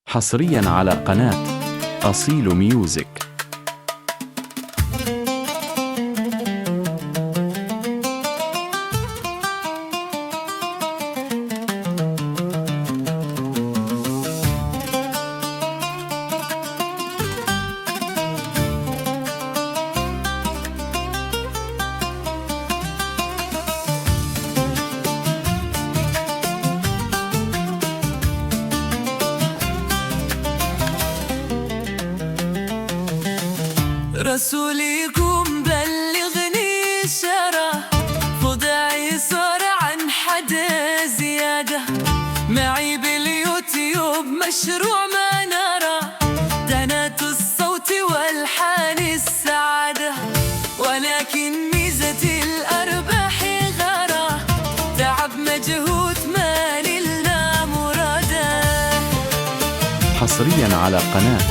حصرياً على قناة أصيل ميوزك. رسولي قوم بلغني إشارة، خداعي صار عن حد زيادة، معي باليوتيوب مشروع ما نرى، دنات الصوت والحان السعادة، ولكن ميزة الأرباح غارة، تعب مجهود ما نلنا مراده. حصرياً على قناة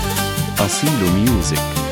أصيل ميوزك.